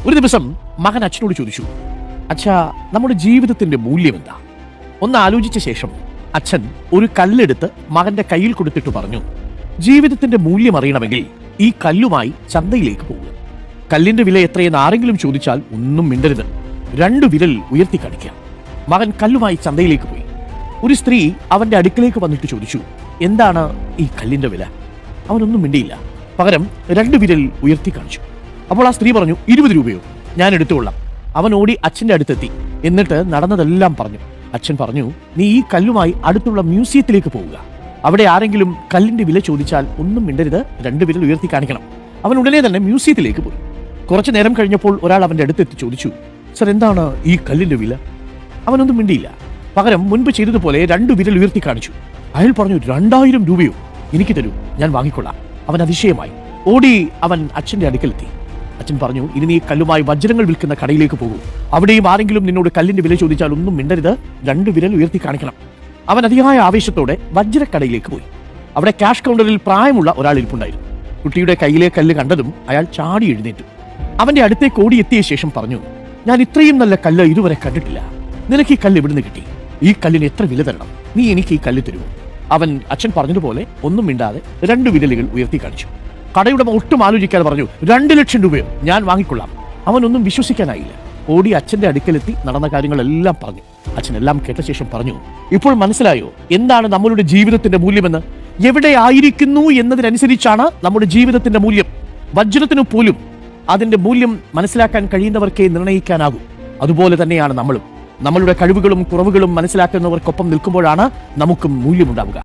ഒരു ദിവസം മകൻ അച്ഛനോട് ചോദിച്ചു, അച്ഛാ, നമ്മുടെ ജീവിതത്തിന്റെ മൂല്യം എന്താ? ഒന്ന് ആലോചിച്ച ശേഷം അച്ഛൻ ഒരു കല്ലെടുത്ത് മകന്റെ കയ്യിൽ കൊടുത്തിട്ട് പറഞ്ഞു, ജീവിതത്തിന്റെ മൂല്യം അറിയണമെങ്കിൽ ഈ കല്ലുമായി ചന്തയിലേക്ക് പോകുക. കല്ലിന്റെ വില എത്രയെന്ന് ആരെങ്കിലും ചോദിച്ചാൽ ഒന്നും മിണ്ടരുത്, 2 വിരൽ ഉയർത്തി കാണിക്കാം. മകൻ കല്ലുമായി ചന്തയിലേക്ക് പോയി. ഒരു സ്ത്രീ അവന്റെ അടുക്കലേക്ക് വന്നിട്ട് ചോദിച്ചു, എന്താണ് ഈ കല്ലിന്റെ വില? അവനൊന്നും മിണ്ടിയില്ല, പകരം 2 വിരൽ ഉയർത്തി കാണിച്ചു. അപ്പോൾ ആ സ്ത്രീ പറഞ്ഞു, 20 രൂപയോ? ഞാൻ എടുത്തുകൊള്ളാം. അവൻ ഓടി അച്ഛന്റെ അടുത്തെത്തി. എന്നിട്ട് നടന്നതെല്ലാം പറഞ്ഞു. അച്ഛൻ പറഞ്ഞു, നീ ഈ കല്ലുമായി അടുത്തുള്ള മ്യൂസിയത്തിലേക്ക് പോവുക. അവിടെ ആരെങ്കിലും കല്ലിന്റെ വില ചോദിച്ചാൽ ഒന്നും മിണ്ടരുത്, 2 വിരൽ ഉയർത്തി കാണിക്കണം. അവൻ ഉടനെ തന്നെ മ്യൂസിയത്തിലേക്ക് പോയി. കുറച്ചു നേരം കഴിഞ്ഞപ്പോൾ ഒരാൾ അവന്റെ അടുത്തെത്തി ചോദിച്ചു, സർ, എന്താണ് ഈ കല്ലിന്റെ വില? അവനൊന്നും മിണ്ടിയില്ല, പകരം മുൻപ് ചെയ്തതുപോലെ 2 വിരൽ ഉയർത്തി കാണിച്ചു. അയാൾ പറഞ്ഞു, 2000 രൂപയോ? എനിക്ക് തരൂ, ഞാൻ വാങ്ങിക്കൊള്ളാം. അവൻ അതിശയമായി. ഓടി അവൻ അച്ഛന്റെ അടുക്കലെത്തി. അച്ഛൻ പറഞ്ഞു, ഇനി നീ കല്ലുമായി വജ്രങ്ങൾ വിൽക്കുന്ന കടയിലേക്ക് പോകൂ. അവിടെയും ആരെങ്കിലും നിന്നോട് കല്ലിന്റെ വില ചോദിച്ചാൽ ഒന്നും മിണ്ടരുത്, 2 വിരൽ ഉയർത്തി കാണിക്കണം. അവൻ അതിയായ ആവേശത്തോടെ വജ്രക്കടയിലേക്ക് പോയി. അവിടെ ക്യാഷ് കൗണ്ടറിൽ പ്രായമുള്ള ഒരാൾ ഇരിപ്പുണ്ടായിരുന്നു. കുട്ടിയുടെ കയ്യിലെ കല്ല് കണ്ടതും അയാൾ ചാടി എഴുന്നേറ്റു. അവന്റെ അടുത്തേക്ക് ഓടിയെത്തിയ ശേഷം പറഞ്ഞു, ഞാൻ ഇത്രയും നല്ല കല്ല് ഇതുവരെ കണ്ടിട്ടില്ല. നിനക്ക് ഈ കല്ല് എവിടുന്ന് കിട്ടി? ഈ കല്ലിന് എത്ര വില തരണം? നീ എനിക്ക് ഈ കല്ല് തരുമോ? അവൻ അച്ഛൻ പറഞ്ഞതുപോലെ ഒന്നും മിണ്ടാതെ 2 വിരലുകൾ ഉയർത്തി കാണിച്ചു. കടയുടെ ഒട്ടും ആലോചിക്കാതെ പറഞ്ഞു, 2 ലക്ഷം രൂപയോ? ഞാൻ വാങ്ങിക്കൊള്ളാം. അവനൊന്നും വിശ്വസിക്കാനായില്ല. ഓടി അച്ഛന്റെ അടുക്കലെത്തി നടന്ന കാര്യങ്ങളെല്ലാം പറഞ്ഞു. അച്ഛൻ എല്ലാം കേട്ട ശേഷം പറഞ്ഞു, ഇപ്പോൾ മനസ്സിലായോ എന്താണ് നമ്മളുടെ ജീവിതത്തിന്റെ മൂല്യമെന്ന്? എവിടെ ആയിരിക്കുന്നു എന്നതിനനുസരിച്ചാണ് നമ്മുടെ ജീവിതത്തിന്റെ മൂല്യം. വജ്രത്തിനു പോലും അതിന്റെ മൂല്യം മനസ്സിലാക്കാൻ കഴിയുന്നവർക്കേ നിർണ്ണയിക്കാനാകൂ. അതുപോലെ തന്നെയാണ് നമ്മളും. നമ്മളുടെ കഴിവുകളും കുറവുകളും മനസ്സിലാക്കുന്നവർക്കൊപ്പം നിൽക്കുമ്പോഴാണ് നമുക്കും മൂല്യമുണ്ടാവുക.